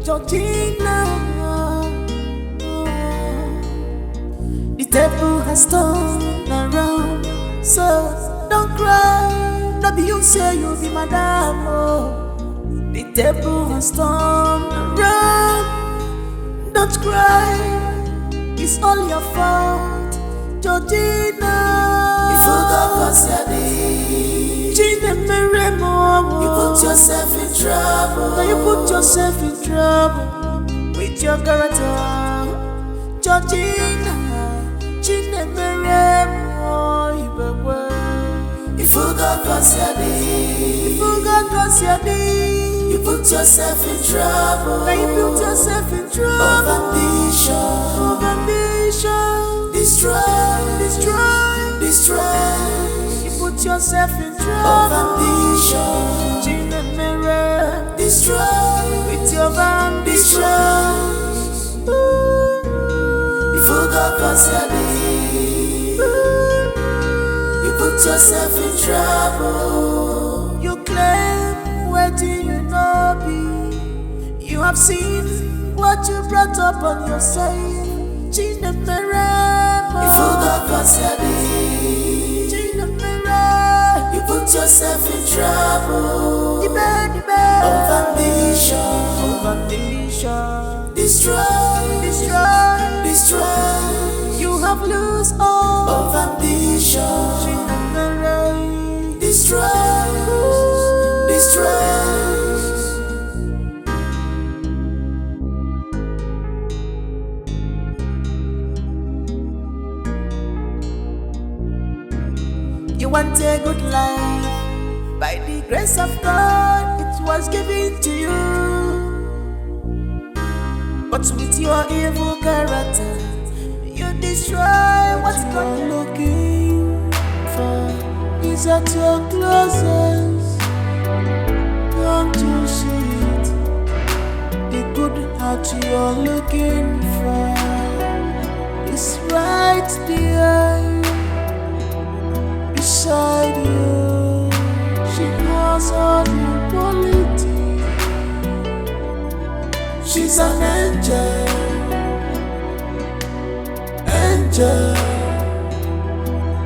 Georgina, the table has turned around, so don't cry. Not be you say you'll be madam. Oh. The table has turned around. Don't cry. It's all your fault, Georgina. You forgot what's your name. You put yourself in trouble. Now you put yourself in trouble with your character, Georgina. You forgot what's your name. You forgot what's your name. You put yourself in trouble. Now you put yourself in trouble. Of ambition. Destroy. You put yourself in trouble. Of ambition. Destroy. With your ambition. You forgot what's your name. You put yourself in trouble. You claim where do you know be. You have seen what you brought up on yourself. You forgot what's your name. You put yourself in trouble. Of ambition. Destroy. You have lost all of ambition. Destroy. You want a good life. By the grace of God, it was given to you. But with your evil character, you destroy what God looking for. Is at your closest. Don't you see it? The good heart you're looking for is right there beside you. She has all the quality. She's an angel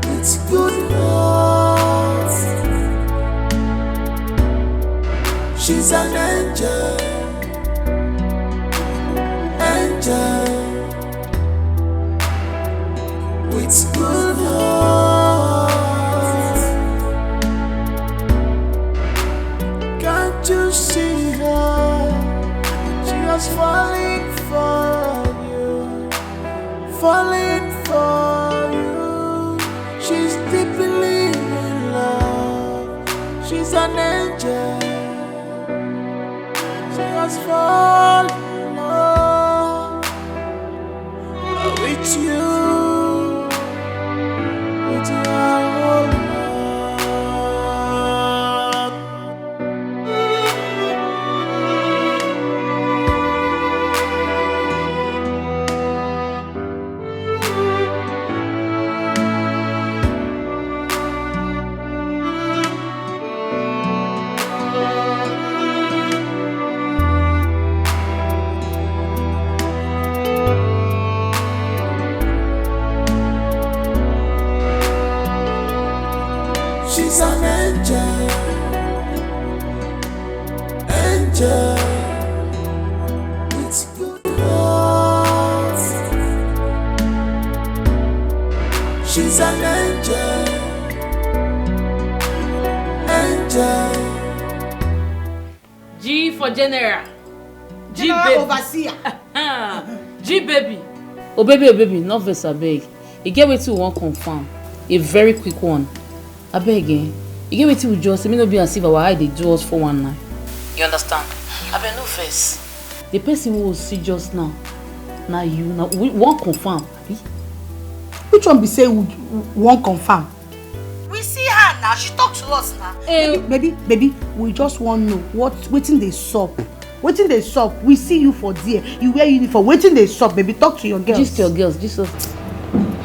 with good heart. She's an angel with good heart. Can't you see her? She was falling for you. She's deeply in love. She's an angel. She was falling in love with you, with your whole heart. She's an angel with good heart. She's an angel. G for general. G General baby. overseer. G baby. Oh baby, not verse abeg. You get wetin we wan confirm. A very quick one. Abeg again. You get wetin we just say, me no be as if our eye dey do us 419. You understand? Abeg no vex. The person we will see just now, na you. Now we wan confirm. Which one be say we won't confirm? We see her now. She talk to us now. Baby, we just want to know wetin dey sup. Wetin dey sup? We see you for there. You wear uniform. Wetin dey sup, baby? Talk to your girls. Just your girls. Just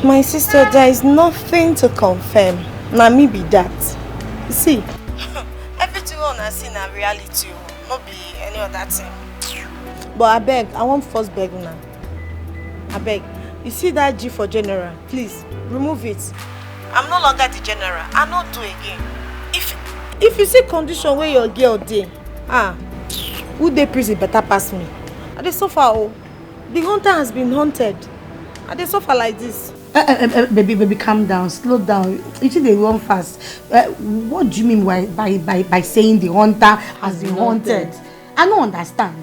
My sister, there is nothing to confirm. Na me be that. You see, Everything on na see na reality, no be any other thing. But I beg, I want first beg now. I beg, you see that G for general, please remove it. I'm no longer the general. I no do again. If you see condition where your girl dey, who dey prison better pass me. I dey suffer oh. The hunter has been hunted. I dey suffer like this. Baby, calm down, slow down. You think they run fast. What do you mean by saying the hunter has been haunted? I don't understand.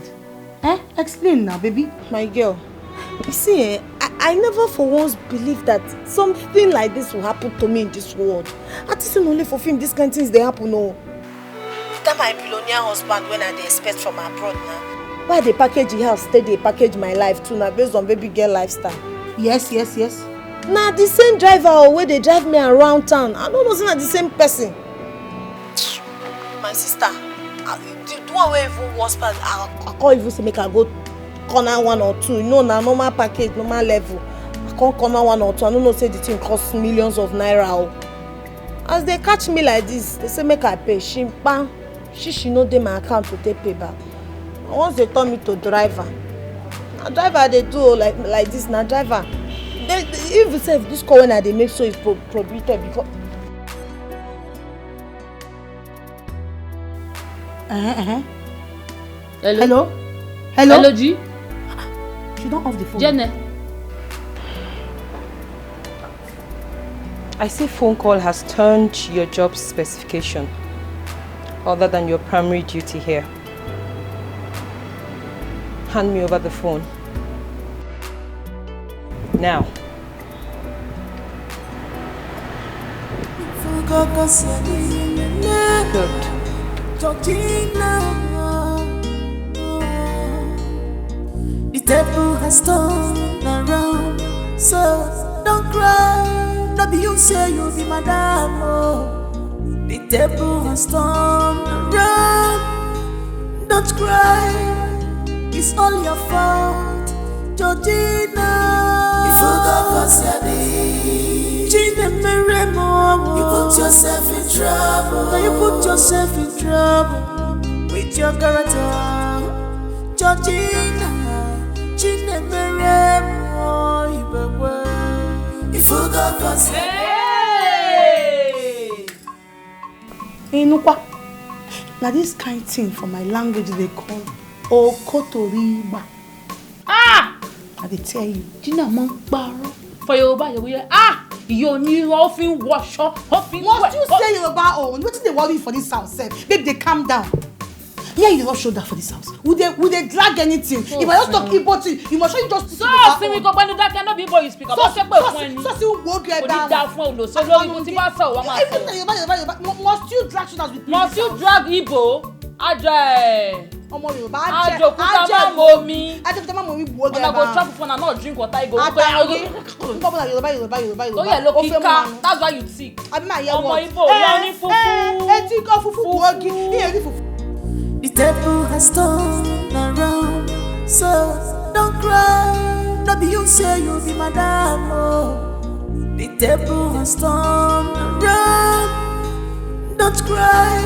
Explain now, baby. My girl, you see, I never for once believed that something like this will happen to me in this world. Artists only for film, these kind of things they happen, no. That my billionaire husband when I dey expect from abroad now. Why they package the house, they package my life too now based on baby girl lifestyle. Yes. Now the same driver where they drive me around town. I don't know say na the same person. My sister, the one where even worse part, I can't even say make I go corner 1 or 2. You know, na normal package, normal level. I can't corner 1 or 2. I don't know say the thing costs millions of naira. As they catch me like this, they say make I pay. She know dey my account to take pay back. And once they turn me to driver, na driver they do like this. Na driver. They even say if this car when I dey make so is prohibited because. Hello, G. She don't off the phone. Jenny. I see phone call has turned your job specification other than your primary duty here. Hand me over the phone. Now. Good. The table has turned around, so don't cry. No be you say you be madam. Oh. The table has turned around. Don't cry. It's all your fault, Georgina. You forgot what's your name. Gina Meremo. You put yourself in trouble. Now you put yourself in trouble with your character, Georgina. Gina Meremo. You forgot what's your name. Hey, no kwa. Now this kind thing for my language they call Okotoriba. I dey tell you. Gina Monkbaro. For Yoruba, you hear you need often wash up, often. Must you say Yoruba own? What is the worry for this house, sef? Babe, they calm down. Yeah, you don't show that for this house. Would they drag anything? If I just talk Igbo thing, you must show you just. So, see me go when that cannot be boy you speak about. So you walk your down. So Yoruba must you drag shooters with me? Must you drag Igbo? Ajay. Ọmọ Yorùbá Ajo kuta momi. Ajo kuta momi bu oge ba. Una go travel for na not drink water go. Nko bla Yorùbá. Oh yeah, look Kika. That's why you sick. Abi ma hear what? Ọmọ Igbo, oni fufu. Eti ko fufu bu oge. Iye ri fufu. The table has turned around, so don't cry. No be you say you be madam. Oh. The table has turned around. Don't cry.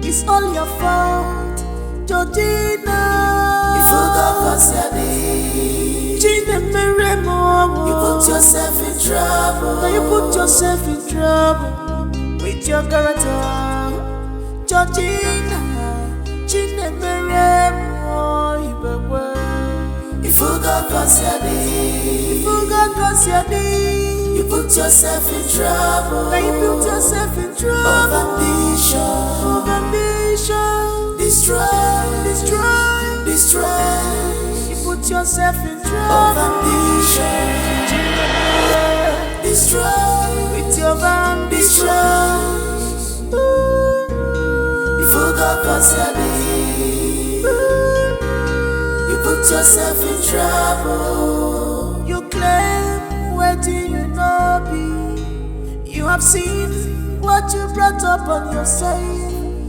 It's all your fault, Georgina. You forgot what's your name. Gina Meremo. You put yourself in trouble. Now you put yourself in trouble with your character, Georgina. Gina Meremo. You forgot what's your name. You forgot what's your name. You put yourself in trouble. Now you put yourself in trouble. Of ambition. Destroy. You put yourself in trouble. Of ambition. Destroy. With your ambition. You forgot what's your name. You put yourself in trouble. You claim where do you know be? You have seen what you brought up on yourself.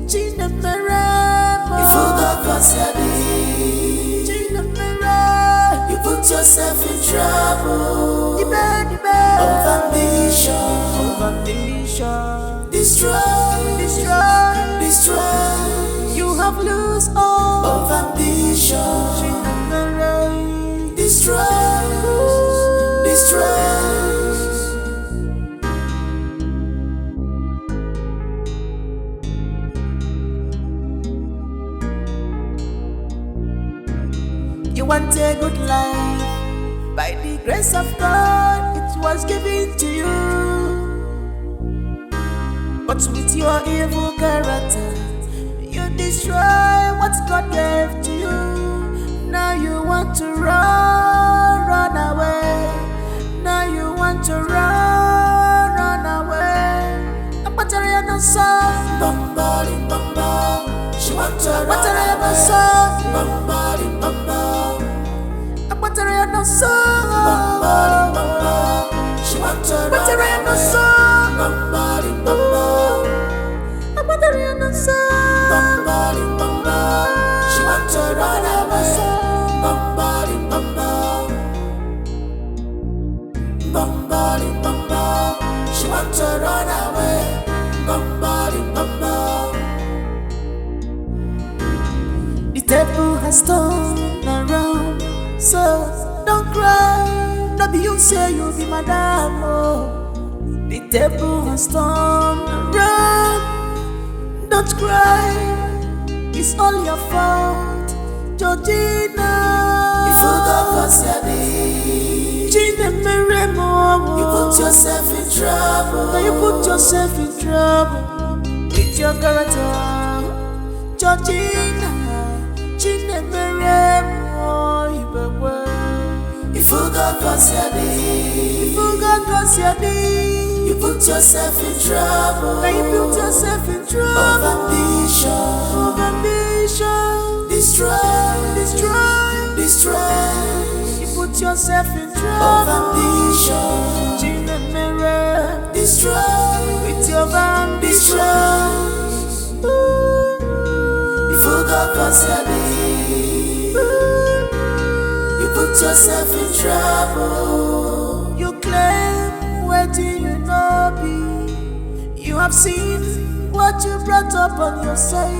Gina Meremo. You forgot what's your name. Gina Meremo. You put yourself in trouble. The bed. Of ambition. Destroy. destroy. You have lost all of ambition. Destroy, destroy. You want a good life, by the grace of God, it was given to you. But with your evil character, you destroy what God gave to you. Now you want to run away. Now you want to run away. I'm battery no son, bambari bamba. She want to run away. No son, bambari bamba. I'm battery no son, bambari bamba. She want to run away. No son, bambari bamba. I'm battery no son, bambari bamba. She want to run away. Bambari bamba, bambari bamba. She want to run away. Bambari bamba. The table has turned around, so don't cry. No be you say you be madam. Oh, the table has turned around. Don't cry. It's all your fault, Georgina. You forgot what's your name. Gina Meremo. You put yourself in trouble. Now you put yourself in trouble with your character, Georgina. Gina Meremo. You forgot what's your name. You forgot what's your name. You put yourself in trouble. Now you put yourself in trouble. Of ambition. Of ambition. Destroy, destroy, destroy. You put yourself in trouble. Of ambition. Gina Mirror. Destroy with your ambition. You forgot what's your name. You put yourself in trouble. You claim where do you know be? You have seen what you brought up on yourself.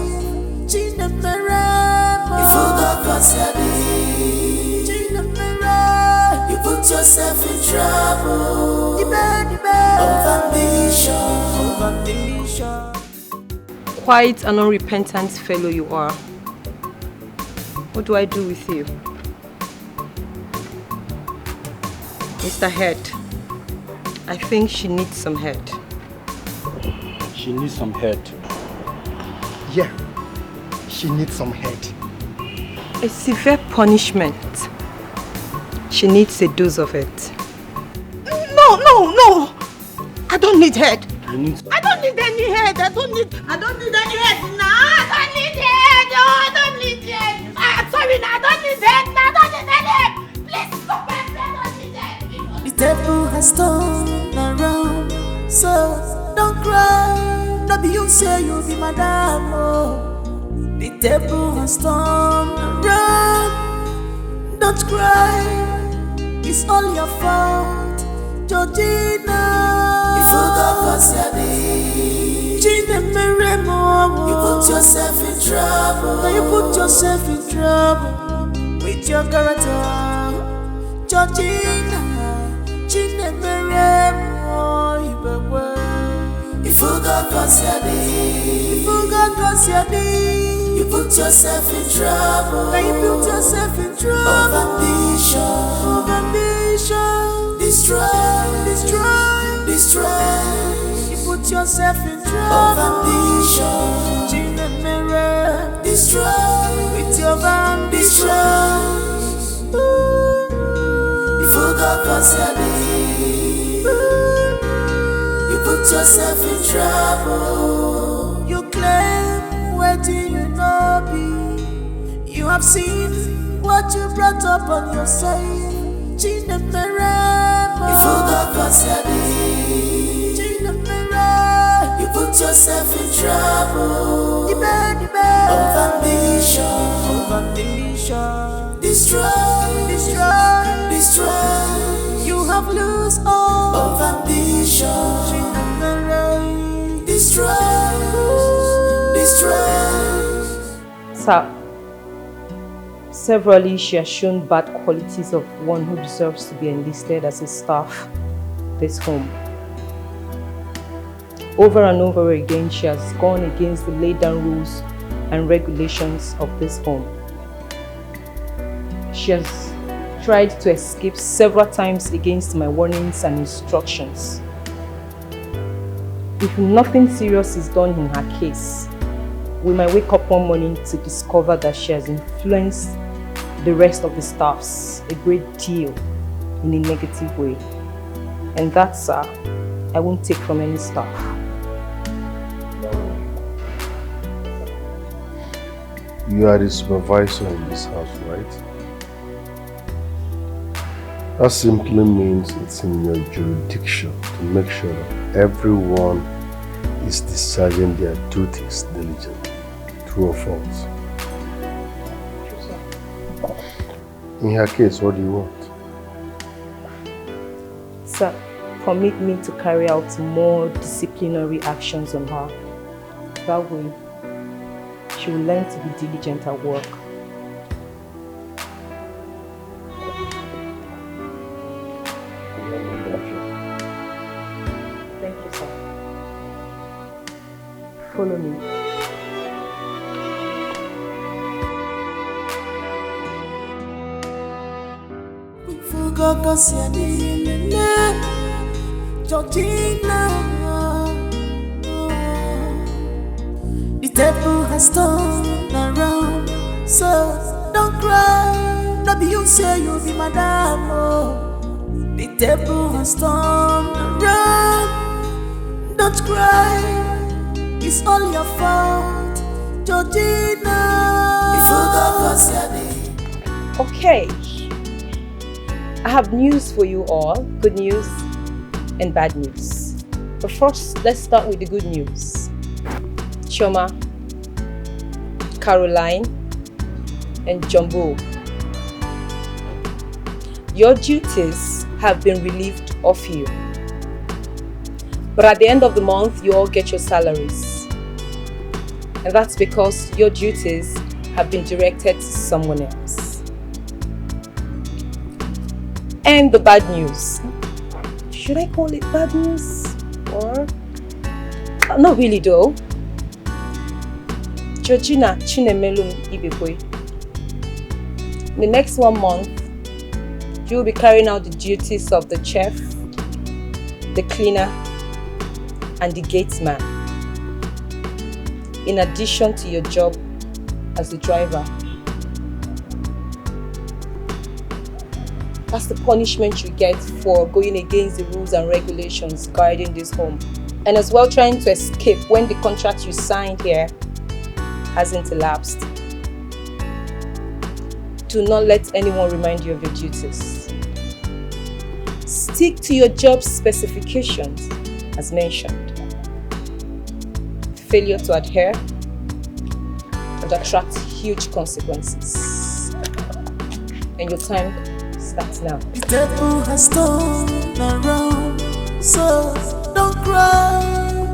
Gina Mirror. You forgot what's your name. Gina Mirror. You put yourself in trouble. Of ambition. Of ambition. Quite an unrepentant fellow you are. What do I do with you? Mr. Head, I think she needs some head. She needs some head. Yeah, she needs some head. A severe punishment. She needs a dose of it. No. I don't need head. You need... I don't need any head. I don't need any head. No, I don't need head. No, I don't need head. I'm sorry, no, I don't need head. No, I don't need any head. Please stop it. I don't need head. The table has turned around, so don't cry. No be you say you be madam. Oh, the table has turned around. Don't cry. It's all your fault, Georgina. You forgot what's your name. Gina Meremo. You put yourself in trouble. Now you put yourself in trouble with your character, Georgina. Gina Meremo. You forgot what's your name. You forgot what's your name. You put yourself in trouble. Now you put yourself in trouble. Of ambition. Of ambition. Destroy, destroy, destroy. You put yourself in trouble. Of ambition. Gina Mirror. Destroy with your ambition. You forgot what's your name. You put yourself in trouble. You claim where do you know be? You have seen what you brought up on yourself. Gina Mirror. You forgot what's your name. Gina Mirror. You put yourself in trouble. Of ambition. Of ambition. Destroy, destroy, destroy. You have lost all of ambition. Destroy, destroy. Sir, severally she has shown bad qualities of one who deserves to be enlisted as a staff this home. Over and over again, she has gone against the laid down rules and regulations of this home. She has tried to escape several times against my warnings and instructions. If nothing serious is done in her case, we might wake up one morning to discover that she has influenced the rest of the staffs a great deal in a negative way. And that, sir, I won't take from any staff. You are the supervisor in this house, right? That simply means it's in your jurisdiction to make sure that everyone is discharging their duties diligently. True or false? True, sir. In her case, what do you want? Sir, permit me to carry out more disciplinary actions on her. That way, she will learn to be diligent at work. Thank you, sir. Follow me. The table has turned around, so don't cry. No be you say you be madam. Oh. The table has turned around, don't cry. It's all your fault, Georgina. Okay. I have news for you all, good news and bad news. But first, let's start with the good news. Choma, Caroline, and Jumbo, your duties have been relieved of you. But at the end of the month, you all get your salaries. And that's because your duties have been directed to someone else. And the bad news. Should I call it bad news? Or not really though. Georgina Chinemelum Ibekwe. In the next 1 month, you will be carrying out the duties of the chef, the cleaner, and the gatesman. In addition to your job as the driver. That's the punishment you get for going against the rules and regulations guarding this home. And as well trying to escape when the contract you signed here hasn't elapsed. Do not let anyone remind you of your duties. Stick to your job specifications as mentioned. Failure to adhere would attract huge consequences. And your time starts now. The table has turned around, so don't cry.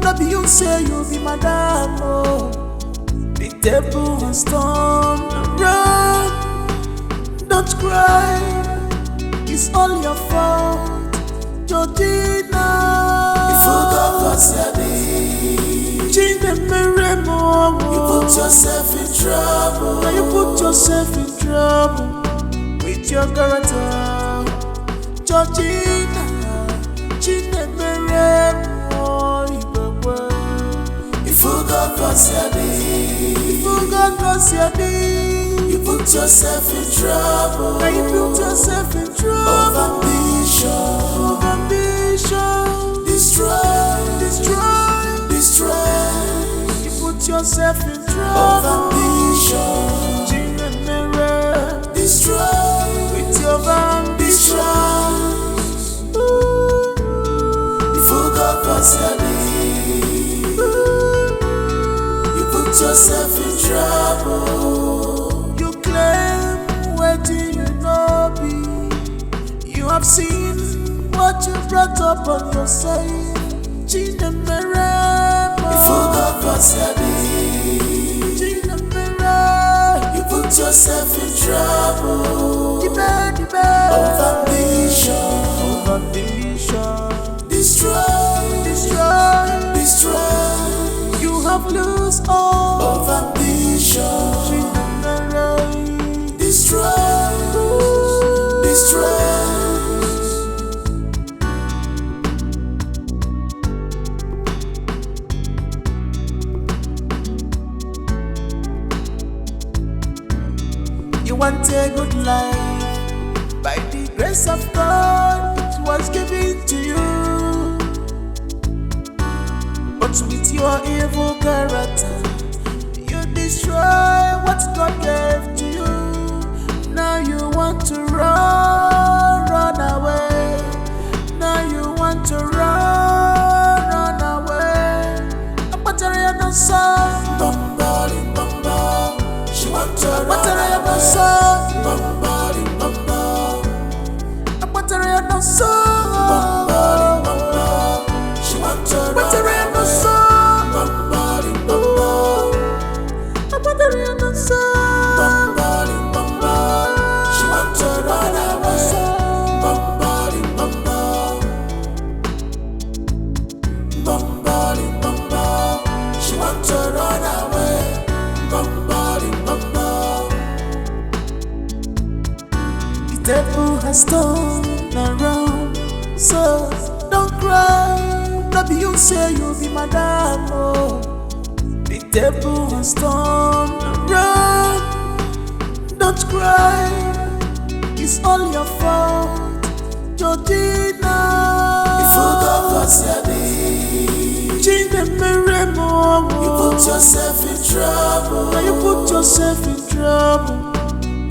No be you say you be madam. Oh. The table has turned around, don't cry. It's all your fault, Georgina. You put yourself in trouble. Now you put yourself in trouble with your character, Georgina. You forgot you put yourself in trouble. Now you put yourself in trouble. Of ambition, destroy. You put yourself in trouble. Of ambition, destroy with your ambition. You forgot what's your name. You put yourself in trouble. You claim what you know be. You have seen what you brought up on yourself. You forgot what's your name. You put yourself in trouble. Of ambition. Destroy. You have lost all of ambition. Destroy. You want a good life. By the grace of God, it was given to you. But with your evil character, you destroy what God gave to you. Now you want to run away. Now you want to run away. Apatariano song, bombarding. She want to run away. Apatariano song, bombarding. She want to run away. Apatariano song, bombarding. Apatariano song, bombarding. She want to run away. Bombarding. She want to run away. The devil has turned around, so don't cry. No be you say you be madam. Oh. The devil has turned around. Don't cry, it's all your fault, Georgina. You forgot what's your name. You put yourself in trouble. Now you put yourself in trouble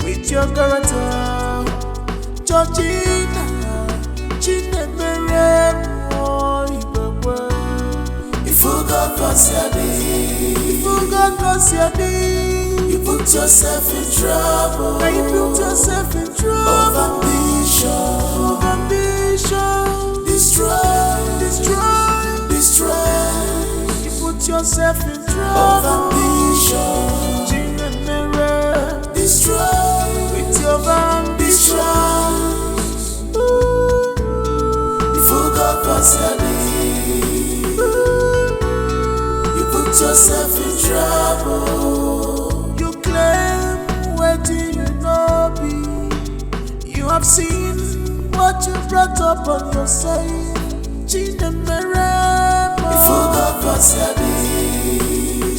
with your character, Georgina. You forgot what's your name. You put yourself in trouble. Now you put yourself in trouble. Of ambition. Destroy. You put yourself in trouble. Of ambition. Destroy. With your ambition. You forgot what's your name. You put yourself in trouble. You claim what you know be. You have seen what you brought up on yourself. You forgot what's your name.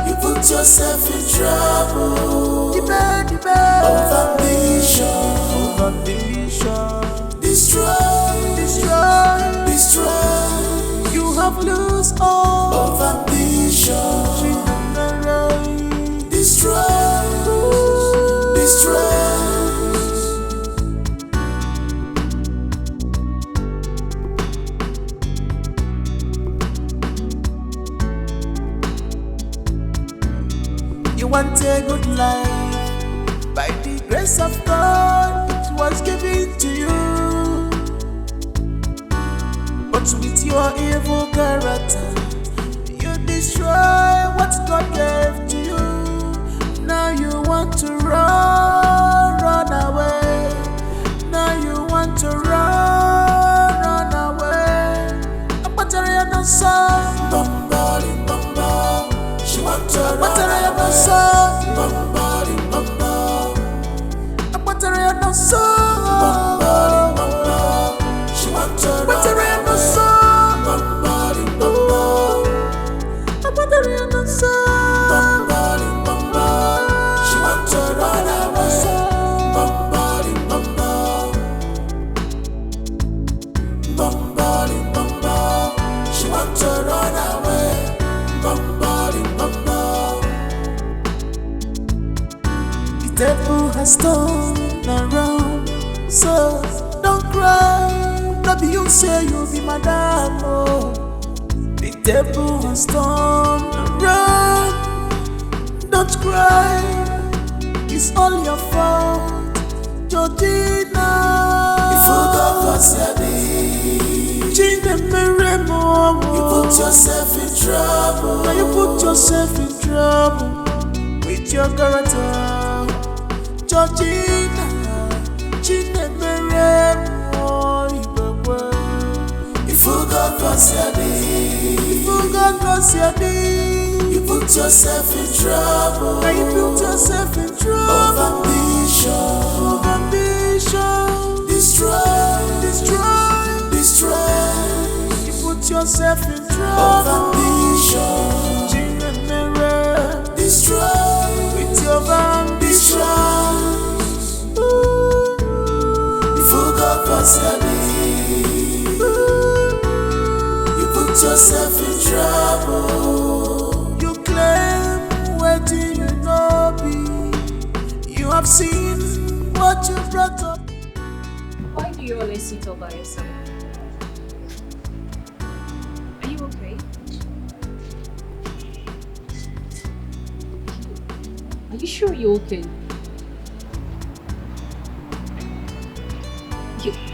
You put yourself in trouble. Of ambition. Destroy. You have lost all of ambition. Destroy. You want a good life. By the grace of God, it was given to you. But with your evil character, you destroy what God gave to you. Now you want to run away. Now you want to run away. Apatariano song, bombarding. She want to run away. Apatariano song, bombarding. Apatariano song, bombarding. She want to run away. Apatariano song, bombarding. Apatariano song, bombarding. She want to run away. She want to run away. The devil has turned around, so don't cry. No be you say you be madam. Oh. The devil has turned around. Don't cry, it's all your fault, Georgina. You forgot what's your name. You put put yourself in trouble. Now you put yourself in trouble with your character. Georgina, Chinemere, you forgot what's your name. You forgot what's your name. You put yourself in trouble. Now you put yourself in trouble. Of ambition. Of ambition. Destroy. Destroy. Destroy. You put yourself in trouble. Of ambition. Destroy. With your ambition. You forgot what's your name. Put yourself in trouble. You claim what you know be. You have seen what you brought up. Why do you always sit all by yourself? Are you okay? Are you sure you're okay?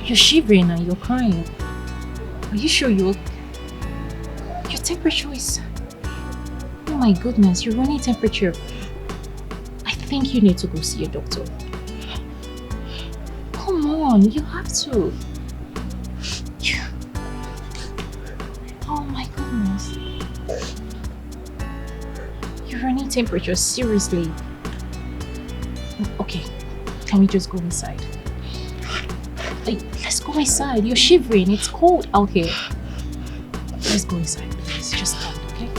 You're shivering and you're crying. Are you sure you're okay? Your temperature is... Oh my goodness, your running temperature. I think you need to go see a doctor. Come on, you have to. Oh my goodness. Your running temperature, seriously. Okay, can we just go inside? Let's go inside. You're shivering, it's cold out here. Let's go inside, please. Just come, okay?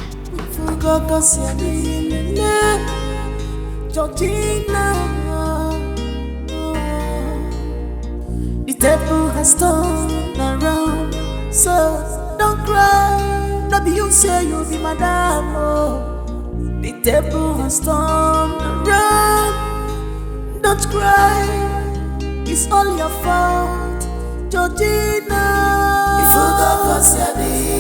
Georgina, the table has turned around, so don't cry. Not be you say you'll be madam. Oh. The table has turned around. Don't cry. It's all your fault, Georgina. You forgot what's your name.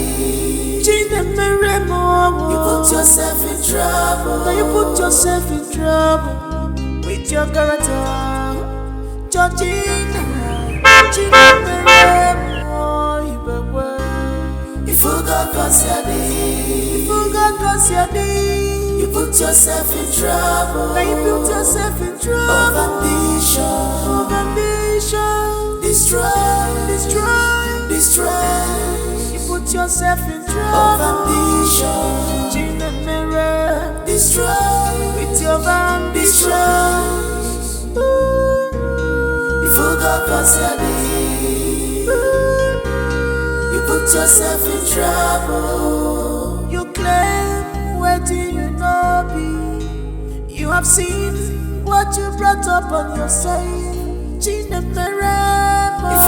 You put yourself in trouble. Now you put yourself in trouble with your character, Georgina. You forgot what's your name. You forgot what's your name. You put yourself in trouble. Now you put yourself in trouble. Of ambition. Of ambition. Destroy. Destroy. Destroy. You put yourself in trouble. Of ambition. Destroy. With your ambition. You forgot what's your name. You put yourself in trouble. You claim where do you know be. You have seen what you brought up on your side. You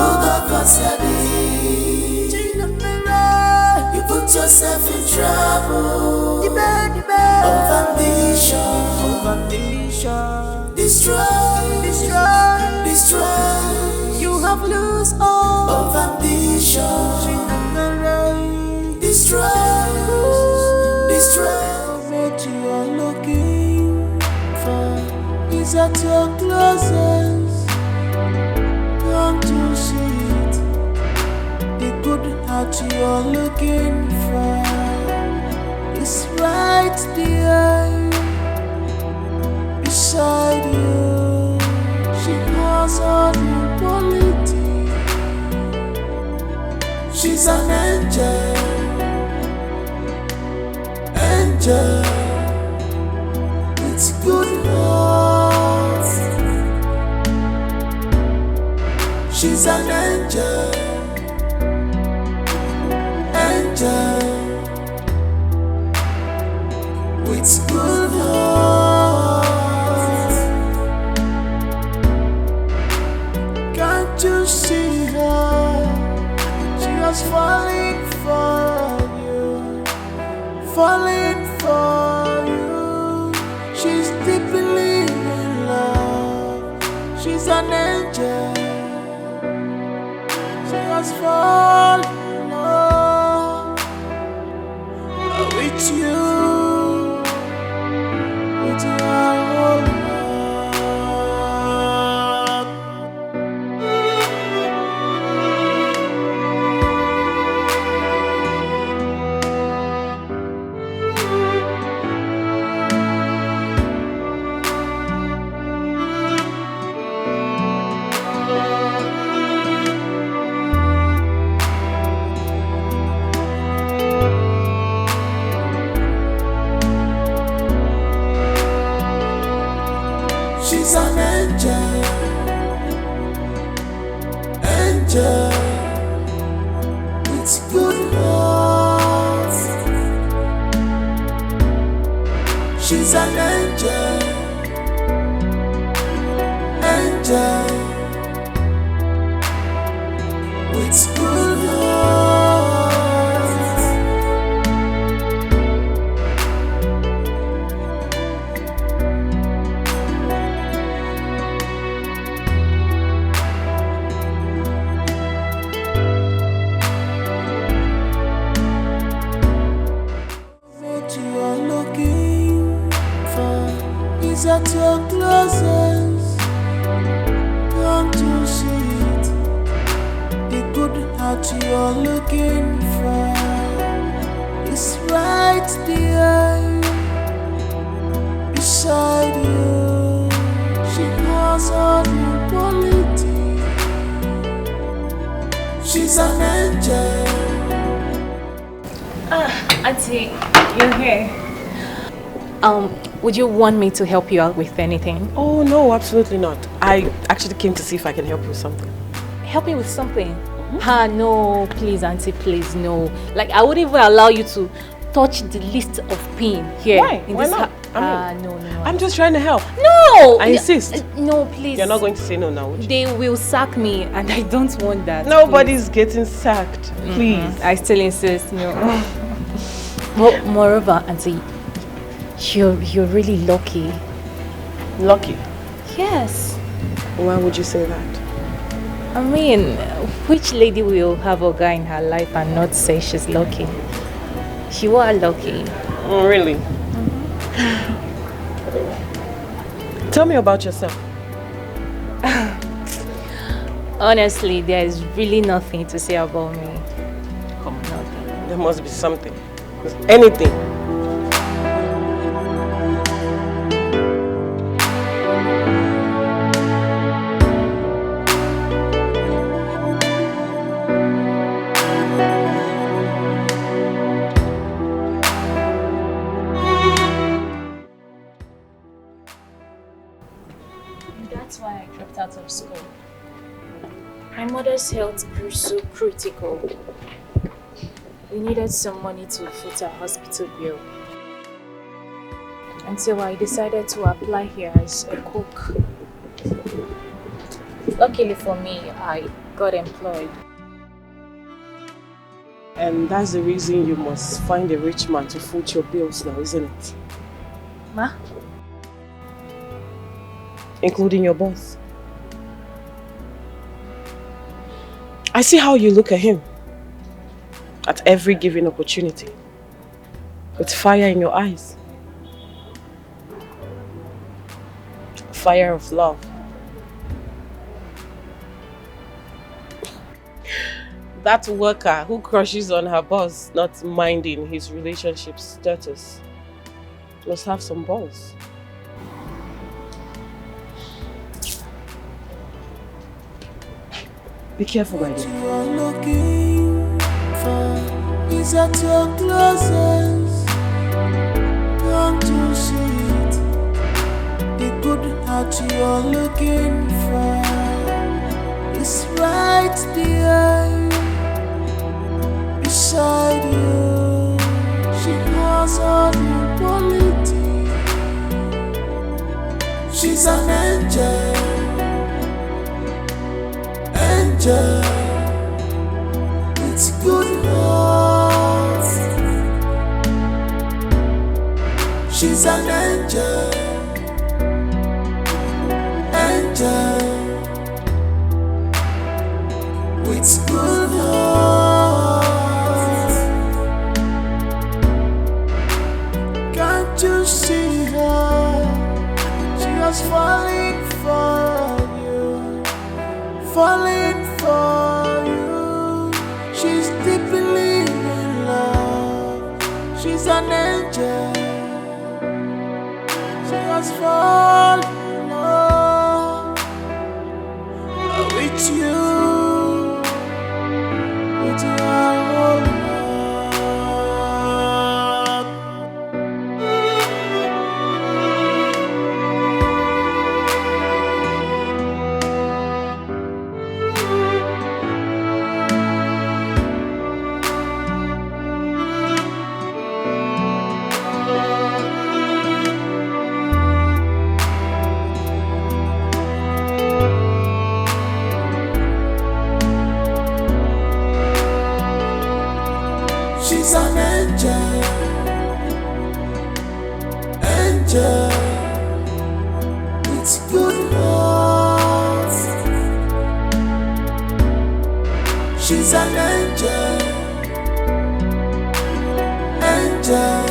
forgot what's your name. You put yourself in trouble. Of ambition. Of ambition. Destroy. Destroy. Destroy. You have lost all. Of ambition. Destroy. Destroy. What you are looking for is at your closest. Don't you see it? The good heart you're looking for is right there beside you. She has all the quality. She's an angel. Angel with good heart. She's an angel. Angel with good heart. Can't you see her? She was falling for you. Falling for you. She's deeply in love. She's an angel. She has fallen in love with you. With your whole heart. angel with good heart. She's an angel, angel with good heart. What you are looking for is at your closest. Don't you see it? The good heart you're looking for is right there beside you. She has all the quality. She's an angel. Auntie, you're here. Would you want me to help you out with anything? Oh, no, absolutely not. I actually came to see if I can help you with something. Help me with something? No, please, Auntie, please, no. Like, I wouldn't even allow you to touch the least of pin here. Why? In Why this not? No. I'm just trying to help. No! I insist. No, please. You're not going to say no now, would you? They will sack me, and I don't want that. Nobody's getting sacked. Please. I still insist, no. Well, moreover, Auntie, you're really lucky. Lucky? Yes. Why would you say that? I mean, which lady will have a guy in her life and not say she's lucky? You are lucky. Oh, really? Tell me about yourself. Honestly, there is really nothing to say about me. Come on. Nothing. There must be something. Anything. That's why I dropped out of school. My mother's health grew so critical. We needed some money to foot our hospital bill. And so I decided to apply here as a cook. Luckily for me, I got employed. And that's the reason you must find a rich man to foot your bills now, isn't it? Ma? Including your boss. I see how you look at him at every given opportunity, with fire in your eyes, fire of love. That worker who crushes on her boss, not minding his relationship status, must have some balls. Be careful, my dear. What you are looking for is at your closest. Don't you see it? The good heart you're looking for is right there beside you. She has all the quality. She's an angel. Angel with good heart. She's an angel, angel with good heart. Can't you see her? She was falling for you, falling for you. She's deeply in love. She's an angel. She has fallen in love with you, with your whole heart. She's an angel, angel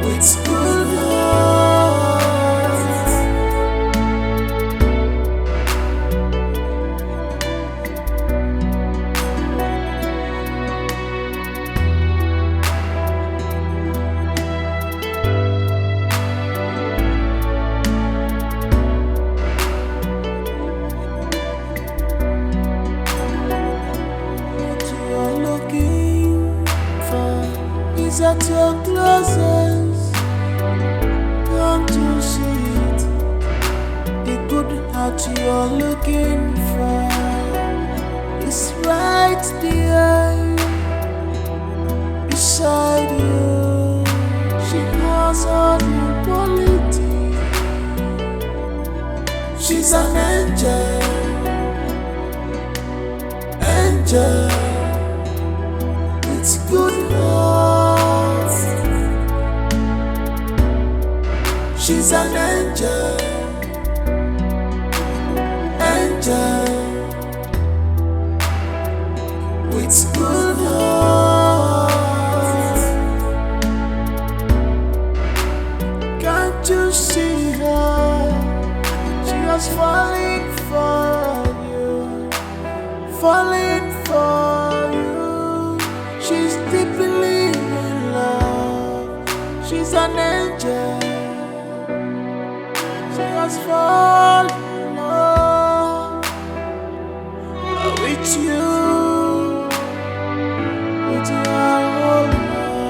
with good heart. What you're looking for is at your closest. Don't you see it? The good heart you're looking for is right there beside you. She has all the quality. She's an angel, angel with good heart. She's an angel, angel with good heart. Can't you see her? She was falling for you, falling for you. She's deeply in love. She's an angel. She was falling in love with you, with your whole heart.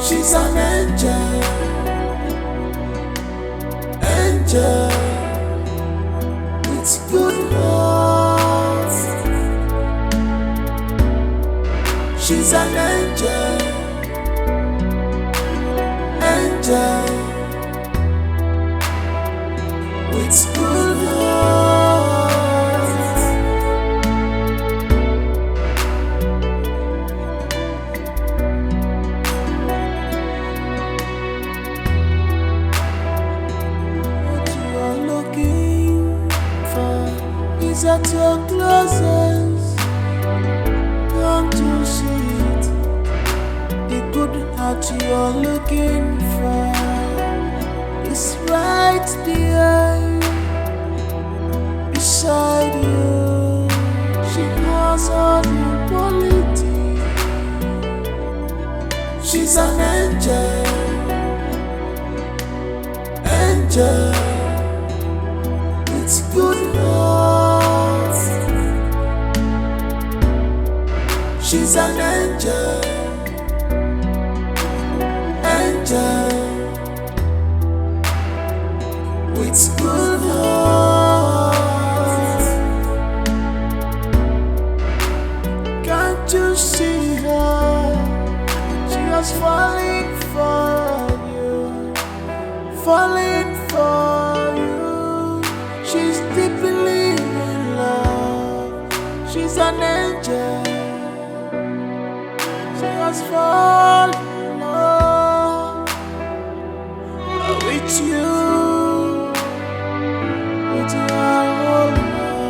She's an angel, angel with good heart. She's an angel, angel with good heart. What you are looking for is at your closest. Don't you see it? The good heart you're looking for is right there beside you. She has all the quality. She's an angel, angel with good heart. She's an angel, angel with good heart. Can't you see her? She was falling for you, falling for you. She's deeply in love. She's an angel. She was falling in love with you, with your whole heart.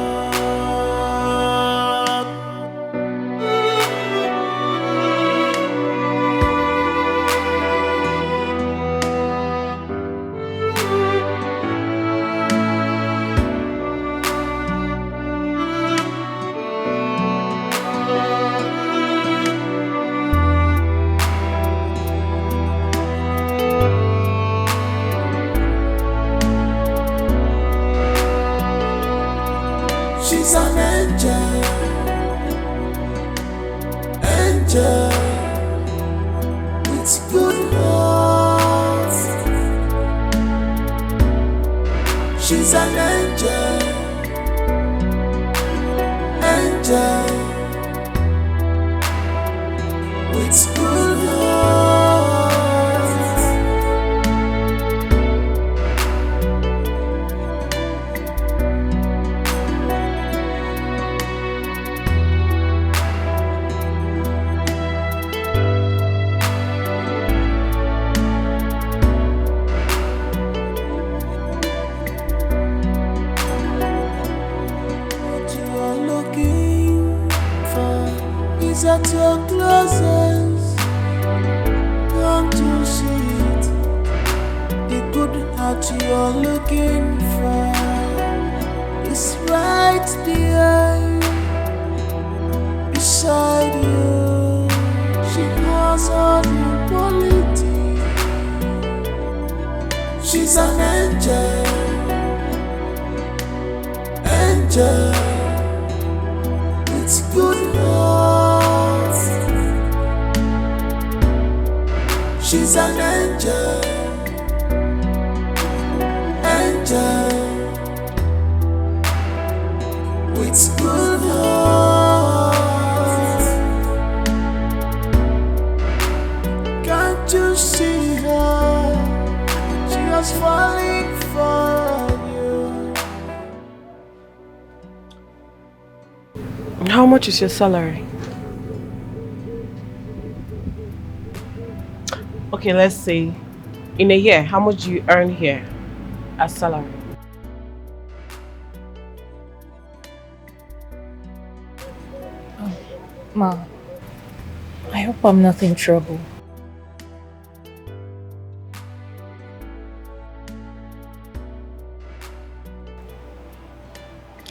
She's an angel, angel with good heart. She's an angel, is at your closest. Don't you see it? The good heart you're looking for is right there beside you. She has all the quality. She's an angel, angel with good heart. She's an angel, angel with good heart. Can't you see her? She was falling for you. How much is your salary? Okay, let's say in a year, how much do you earn here as salary? Ma, I hope I'm not in trouble.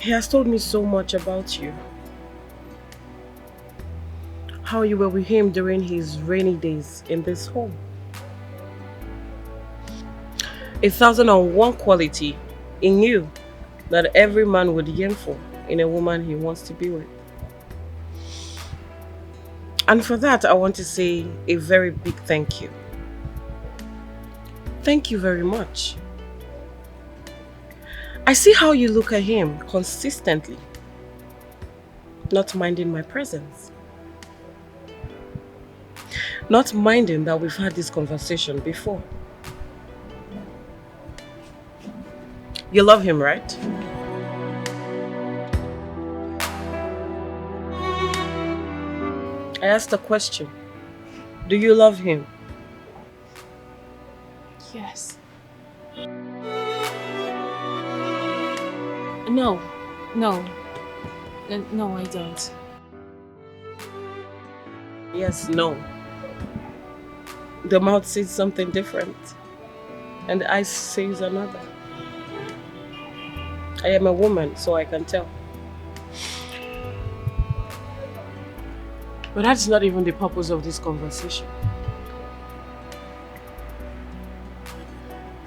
He has told me so much about you. How you were with him during his rainy days in this home. 1,001 quality in you that every man would yearn for in a woman he wants to be with. And for that, I want to say a very big thank you. Thank you very much. I see how you look at him consistently, not minding my presence. Not minding that we've had this conversation before. You love him, right? I asked a question. Do you love him? Yes. No, I don't. Yes, no. The mouth says something different, and the eyes says another. I am a woman, so I can tell. But that's not even the purpose of this conversation.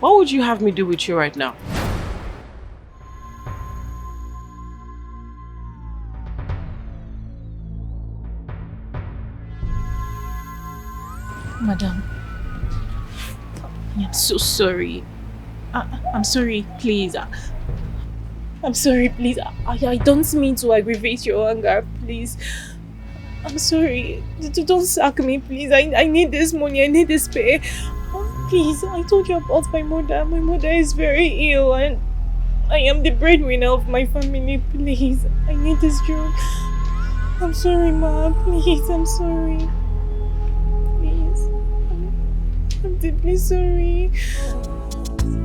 What would you have me do with you right now? Madam, I'm so sorry. I'm sorry, please. I'm sorry, please. I don't mean to aggravate your anger, please. I'm sorry. Don't sack me, please. I need this money. I need this pay. Please, I told you about my mother. My mother is very ill and I am the breadwinner of my family. Please, I need this job. I'm sorry, Ma. Please, I'm sorry. I'm deeply sorry.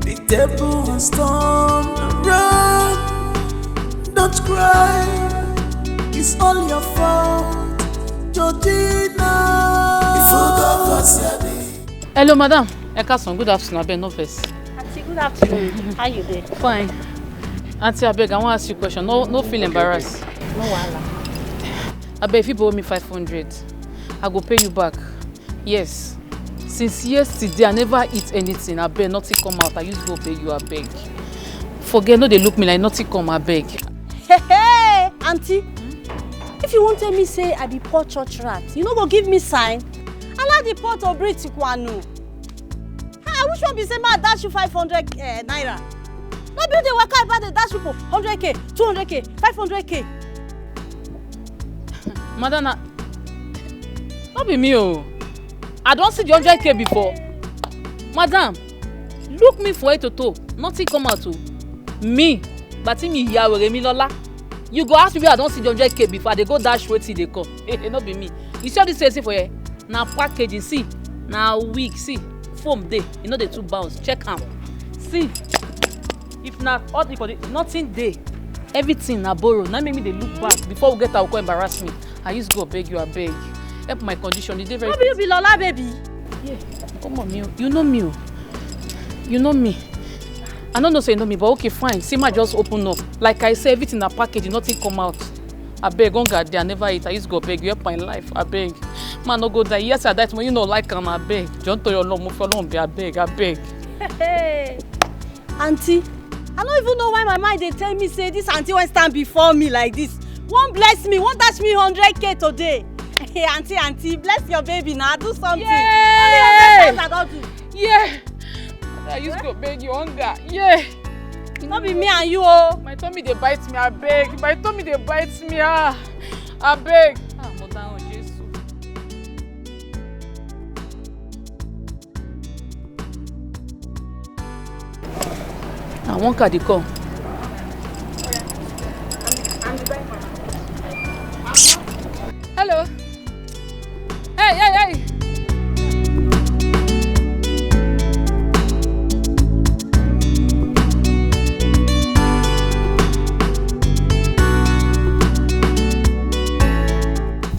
The table has turned around. Don't cry, it's all your fault, Georgina. Hello, madam. Ekason, good afternoon. Abeg, no vex. Auntie, good afternoon. How you doing? Fine. Auntie, abeg, I want to ask you a question. No feel embarrassed. No wahala. Abeg, if you borrow me 500, I go pay you back. Yes. Since yesterday, I never eat anything. Abeg, nothing come out. I used to go pay you. Abeg. Forget, no, they look me like nothing come. Abeg. Hey, auntie. If you won't tell me say I be poor church rat, you no go give me sign. I like the pot of bread tikwanu. I wish one be say ma dash you 500 naira. No be the waka about the dash people 100k, 200k, 500k. Madam, not be me, oh. I don't see the 100k before. Madam, look me for it to toe. Nothing come out to me. But me here with me Lola. You go ask me I don't see the 100k before. They go dash wait till they come. Not be me. You see all this say for here. Now packaging, see. Now week, see. Foam day. You know the two bounce. Check am. See. If not all the nothing day. Everything na borrow. Now make me they look back before we get our go embarrass me. I used to go beg you, I beg. Help my condition. The day very. Maybe you be Lola, baby. Yeah. Come on, me. You know me. You know me. I don't know say you know me, but okay, fine. See, my just open up. Like I say, everything in a package, nothing come out. I beg, on God, I never eat. I used to go beg you help my life. I beg. Man, no go die. Yes, I died when you know like I beg. Don't tell your love, move along. I beg. Hey, auntie, I don't even know why my mind they tell me say this auntie won't stand before me like this. Won't bless me, won't dash me 100K today. Hey, auntie, bless your baby now. Do something. Yeah. Only 100 times I don't do. Yeah. I used to go beg you hunger. Yeah. Not be me and you, oh. My tummy they bite me, I beg. My tummy they bite me, I beg. Mother of Jesus. I want card come. Hello. Hey.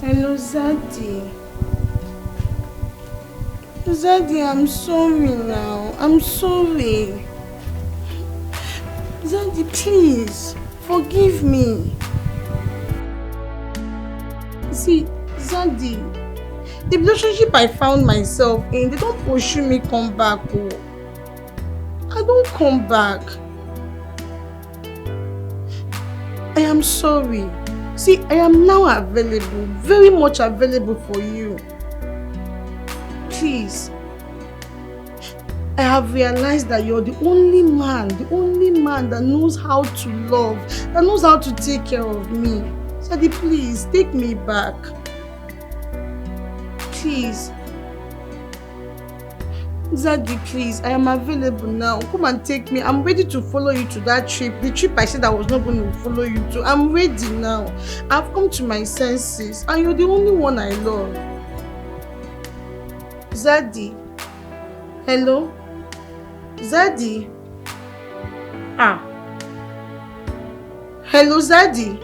Hello, Zaddy. Zaddy, I'm sorry now. I'm sorry. Zaddy, please, forgive me. See, Zaddy, the relationship I found myself in, they don't pursue me come back. Oh. I don't come back. I am sorry. See, I am now available, very much available for you. Please. I have realized that you're the only man that knows how to love, that knows how to take care of me. Zaddy, please, take me back. Please. Zaddy, please, I am available now. Come and take me. I'm ready to follow you to that trip. The trip I said I was not going to follow you to. I'm ready now. I've come to my senses and you're the only one I love. Zaddy. Hello? Zaddy? Hello, Zaddy?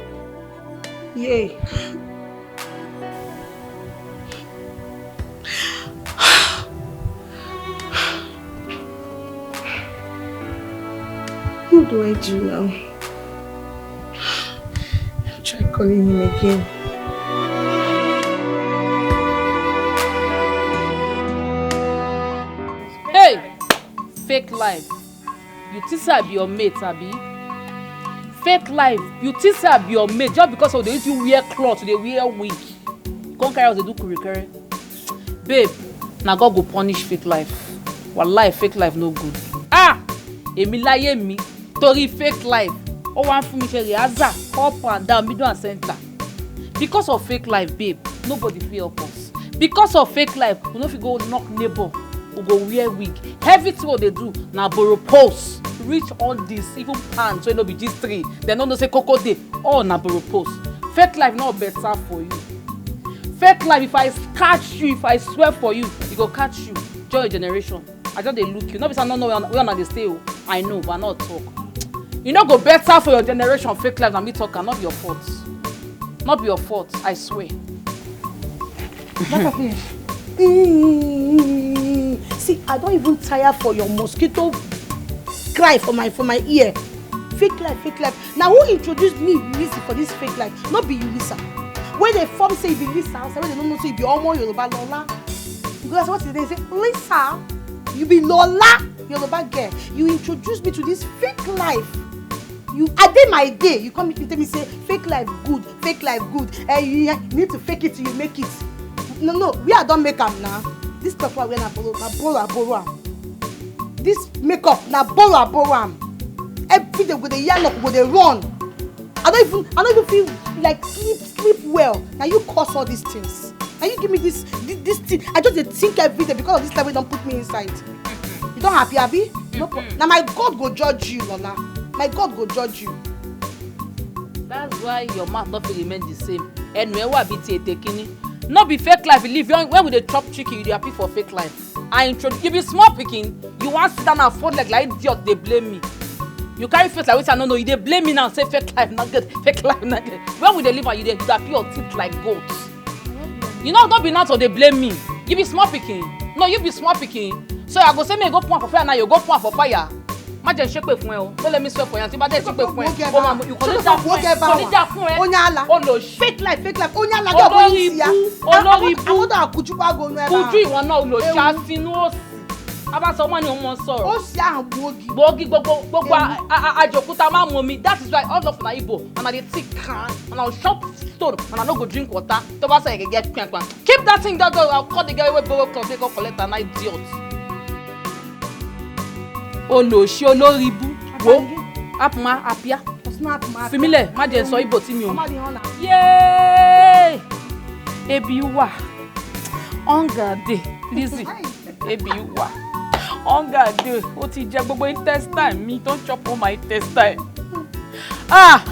Yay. What do I do now? Try calling him again. Hey! Fake life. You think I be your mate, Abi? Fake life. You think I be your mate just because of the way you wear clothes, they wear wig. Come carry us, they do curry. Babe, now God go punish fake life. Wallahi, fake life no good. Èmi láyé mi. Tori fake life. Oh, one for me, Aza, up and down, middle and center. Because of fake life, babe, nobody feel help us. Because of fake life, we no fit go knock neighbor, we go wear wig. Everything what they do, na borrow post. Reach all this, even pants, so it no be G3. They no say Coco Day. All na borrow post. Fake life not better for you. Fake life, if I catch you, if I swear for you, it go catch you. Join your generation. I just they look you. Not because I don't know where on they stay. I know, but not talk. You know go better for your generation. Fake life than me talking. Not be your fault. Not be your fault. I swear. See, I don't even tire for your mosquito cry for my ear. Fake life. Now who introduced me, Lisa, for this fake life? Not be you, Lisa. When they form say you be Lisa, when they don't know say you be Omo Yoruba Lola. Because what they say, Lisa, you be Lola Yoruba girl. You introduced me to this fake life. I did my day. You come and tell me say fake life good. And you need to fake it till you make it. No, we are don't make am now. This stuff we're gonna borrow am. This makeup na borrow am. Every day with the yellow, with the run. I don't even feel like sleep well. Now you cause all these things. Now you give me this thing. I just think every day because of this level don't put me inside. You don't happy, Abi? No. Now my God go judge you, Lola. My God go judge you. That's why your mouth not remain the same. And when we be taking not be fake life. You live when we dey chop chicken, you dey happy for fake life. I introduce you be small picking. You want sit down and fold like idiot, they blame me. You carry face like which I don't know. You dey blame me now. Say fake life not good. Fake life not good. When we dey live and you dey appear your teeth like goats. You know don't be now so they blame me. You be small picking. No, you be small picking. So I go say me go point for fire now. You go point for fire. Imagine shake with fun. Don't let me swear for you. See, but shake with fun. Oh man, you call it that fun. Call it that fun. Onyala. Oh no, fake life. Onyala get what you see. Olórí ibú. I want to kujuba go no. Kuju ìwọ náà lo ṣàfinu aba so man ni o mo sọ̀rọ̀. Ó ṣe àgbogi. Gbogi gbogbo ajokuta ma mu mi. That is why all of na Igbo and I dey take can and I will chop stone and I no go drink water. To ba say I get kwan. Keep that thing that I'll call the guy wey borrow clothes go collect an idiot. Olóṣì olórí ibú. Wo apma apia. Fimile má jẹ́ sọ Igbo tí mi o. Yay! Ebi wà. Hunger dey. Lizzy. Ebi wà. Hunger dey. Ó ti jẹ gbogbo intestine mi. Don't chop all my intestine. Ah!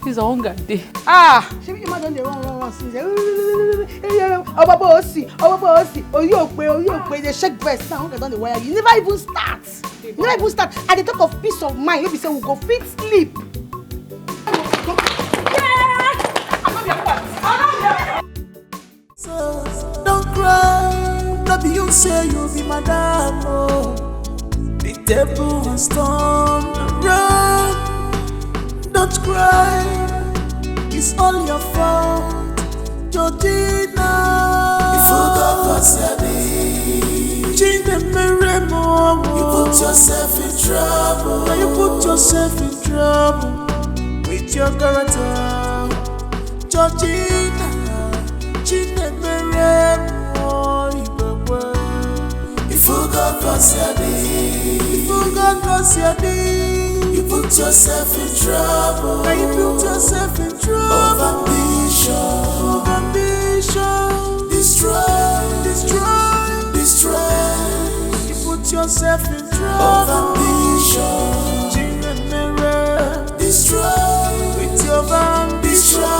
This is a hunger day. Ah! Ṣé bí you ma don dey run since. Obobo osi. Oyi okpe dey shake breast now. Hunger don dey wire you. Never even start. And they talk of peace of mind. No be say we go fit sleep. So don't cry, no be you say you be madam. Oh, the table has turned around. Don't cry, it's all your fault, Georgina. If you got custody, change the mirror more. You put yourself in trouble. Now you put yourself in trouble with your character, Georgina. If you got custody, you put yourself in trouble. Now you put yourself in trouble. Of ambition, destroy. You put yourself in trouble. Of ambition, destroy with your ambition.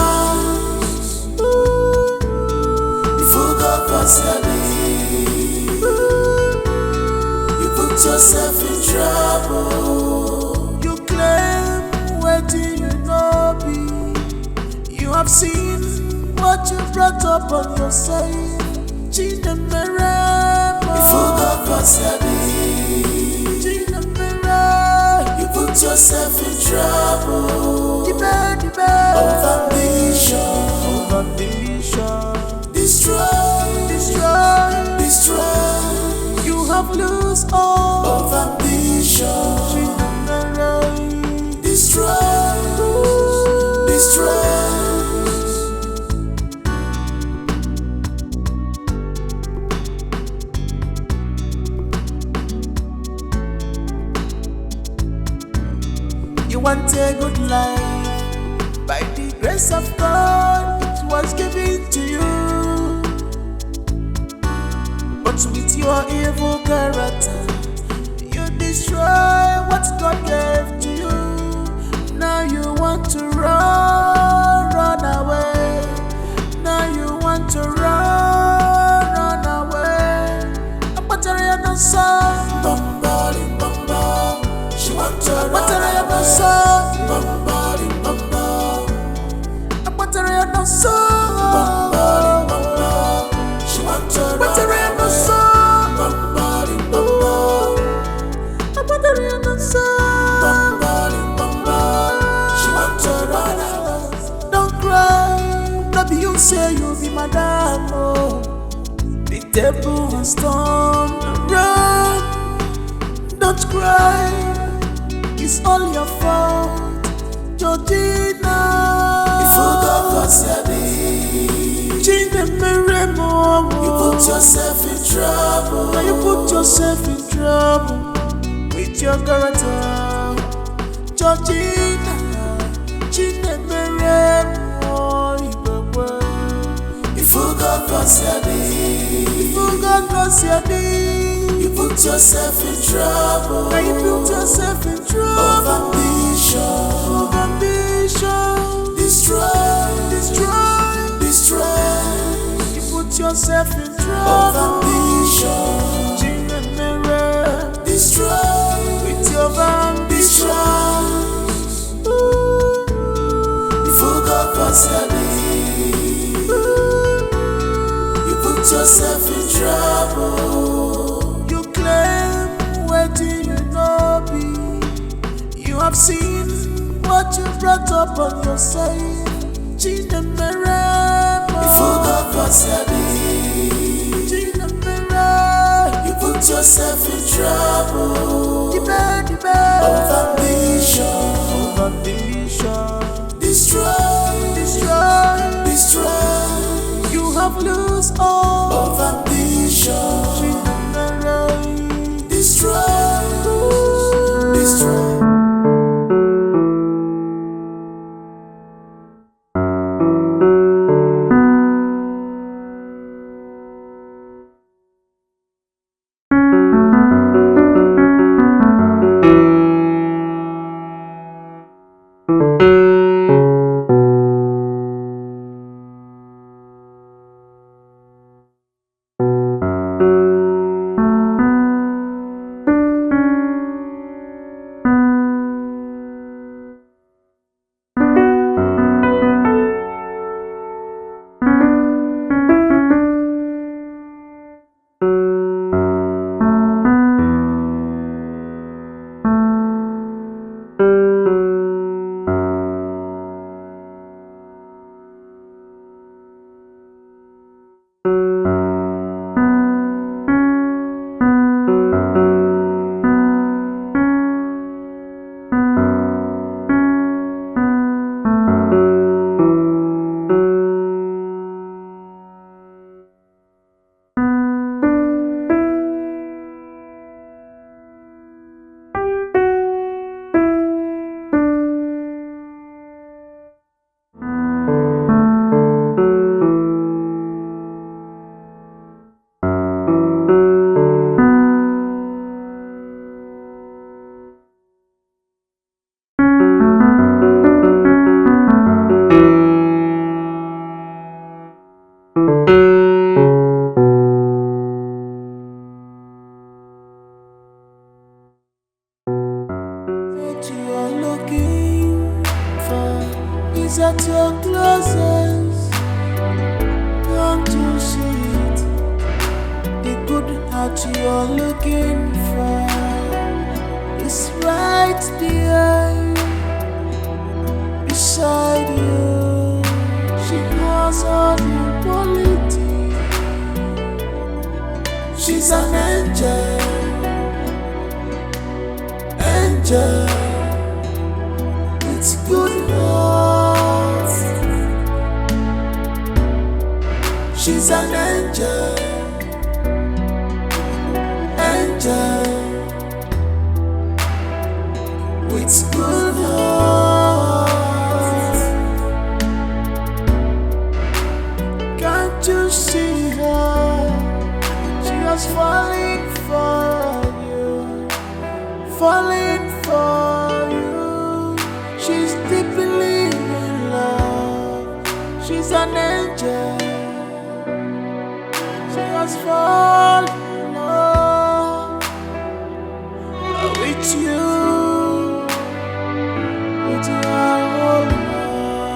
You put yourself in trouble. You claim what you know be. You have seen what you brought up on yourself. If you got custody, you put yourself in trouble. Of ambition, destroy. You have lost all of ambition. Destroy. You want a good life, by the grace of God, it was given to you. But with your evil character, you destroy what God gave to you. Now you want to run away. Now you want to run away. Battery no son, bombarding. She want to run away. Bombarding. Battery no son, bombarding. She want to run away. Don't cry, no be you say you be madam. Oh, the table has turned around. Don't cry, it's all your fault, Georgina. If you got custody, change the mirror more. You put yourself in trouble. Now you put yourself in trouble with your character, Georgina. If you got custody, you put yourself in trouble. Now you put yourself in trouble. Of ambition, destroy. You put yourself in trouble. Of ambition, destroy with your ambition. You put yourself in trouble. You claim waiting you know be. You have seen what you brought up on yourself. You forgot you put yourself in trouble. Of ambition. Destroy. You have lost all of ambition. Destroy. At your closest, don't you see it? The good heart you're looking for is right there beside you. She has all the quality. She's an angel with good heart. She's an angel with good heart. Can't you see her? She was falling for you. She's deeply in love. She's an angel. Fall in love with you, with your whole heart.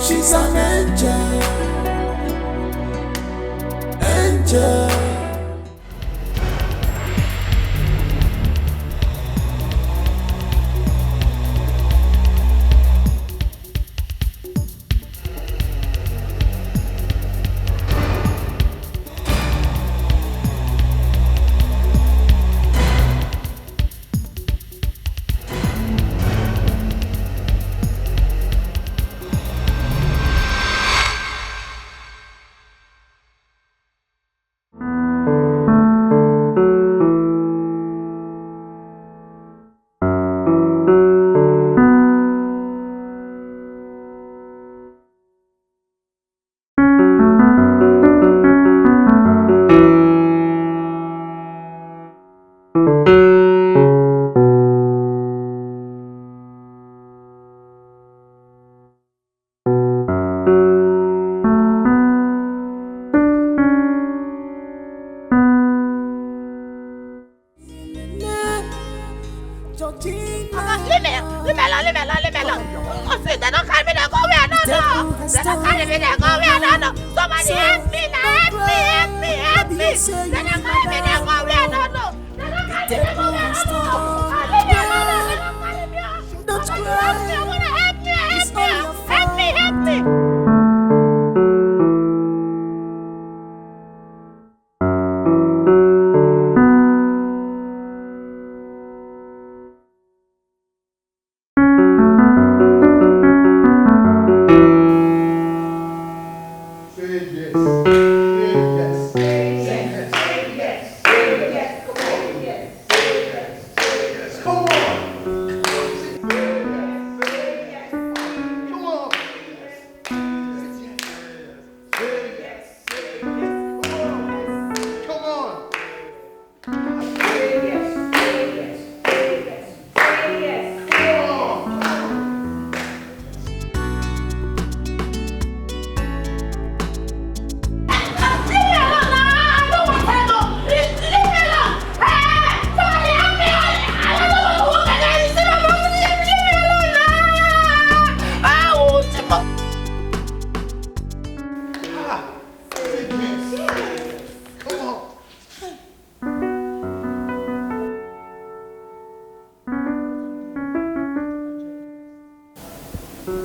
She's an angel. know. Then I carry me there, go where I don't know. Somebody help me now, help me. Then I carry me there, go where I don't know. Then I carry me there, go where I don't know. Don't cry. I wanna help me.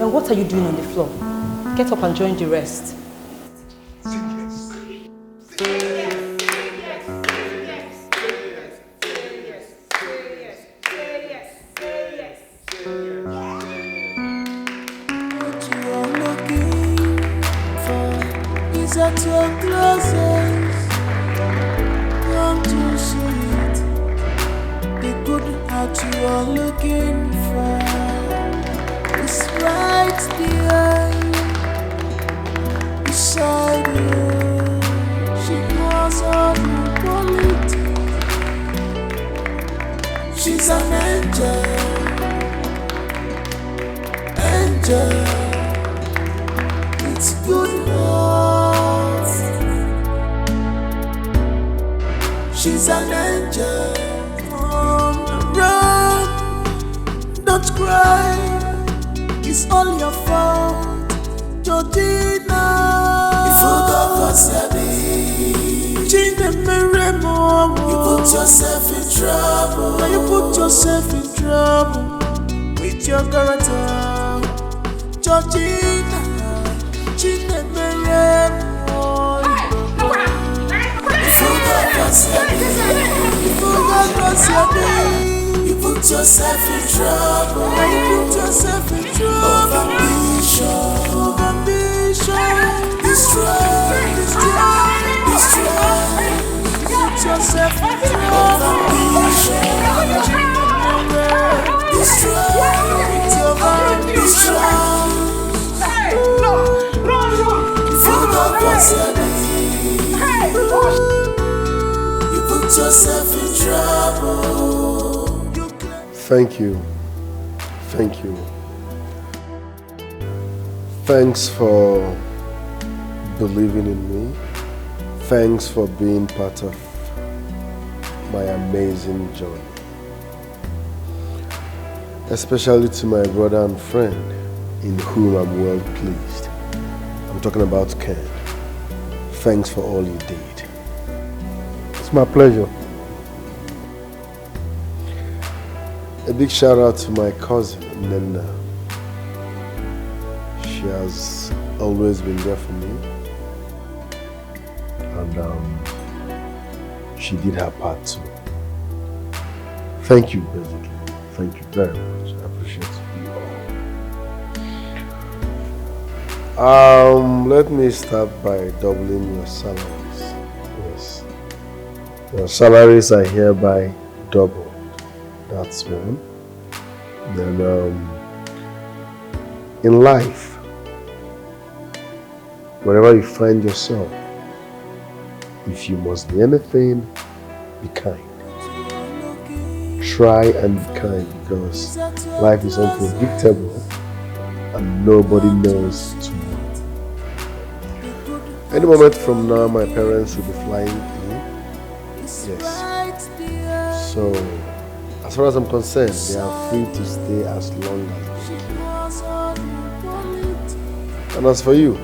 And what are you doing on the floor? Get up and join the rest. At your closest, come to see it. The good heart you are looking for is right there beside you. She knows all your quality. She's an angel. It's good love. She's an angel on the road. Don't cry, it's all your fault, Georgina. You forgot what's happening. You put yourself in trouble. Now you put yourself in trouble with your character, Georgina. You put yourself in trouble. You put yourself in trouble. Of ambition. Destroy. Put yourself in trouble. Of ambition. Destroy. You put yourself in trouble. Thank you. Thanks for believing in me. Thanks for being part of my amazing journey. Especially to my brother and friend, in whom I'm well pleased. I'm talking about Ken. Thanks for all you did. It's my pleasure. A big shout out to my cousin, Nenda. She has always been there for me. And she did her part too. Thank you, basically. Thank you very much. I appreciate you all. Let me start by doubling your salaries. Yes. Your salaries are hereby doubled. That's one. Then, in life, wherever you find yourself, if you must be anything, be kind. Try and be kind, because life is unpredictable and nobody knows tomorrow. Any moment from now, my parents will be flying in. Yes. So, as far as I'm concerned, they are free to stay as long as they can. And as for you,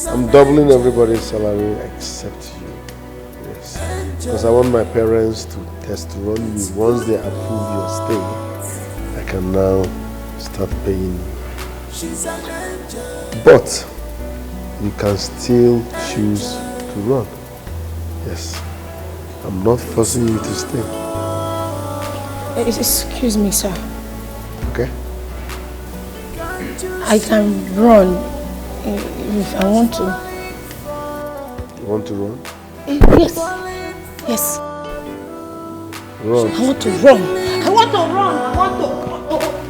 I'm doubling everybody's salary except you. Yes. Because I want my parents to test run you. Once they approve your stay, I can now start paying you. But you can still choose to run. Yes. I'm not forcing you to stay. Excuse me, sir. Okay? I can run if I want to. You want to run? Yes. Yes. Run. I want to run. I want to run. I want to.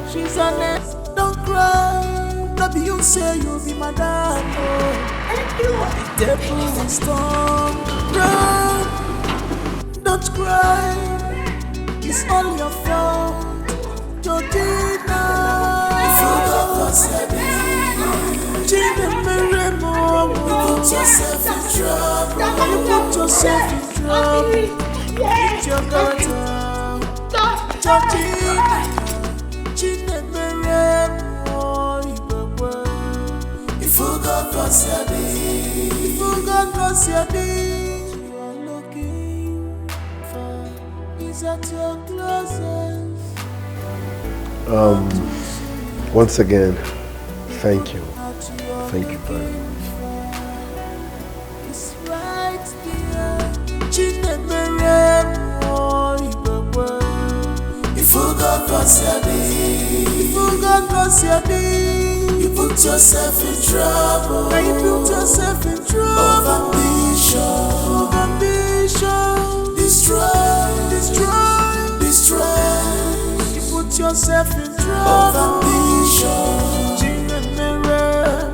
She's honest, don't cry. No be you say you'll be my dad. Thank you. The devil is strong. Run. Don't cry. It's all your fault. Georgina. If you got yourself in put yourself in trouble. You put yourself in trouble. It's your daughter. Georgina. If you got yourself in, you are looking for is at your closet. Once again, thank you. Thank you very much. It's right there. If you got yourself in, you put yourself in trouble. You put yourself in trouble. Of ambition, destroy. You put yourself in trouble. Of ambition,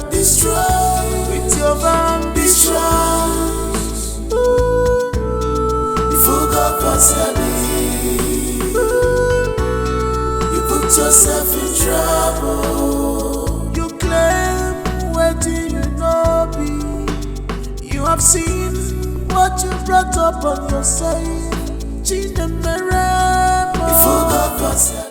destroy with your ambitions. If you got yourself in, you put yourself in trouble. You claim where do you know be? You have seen what you brought up on yourself. If you got yourself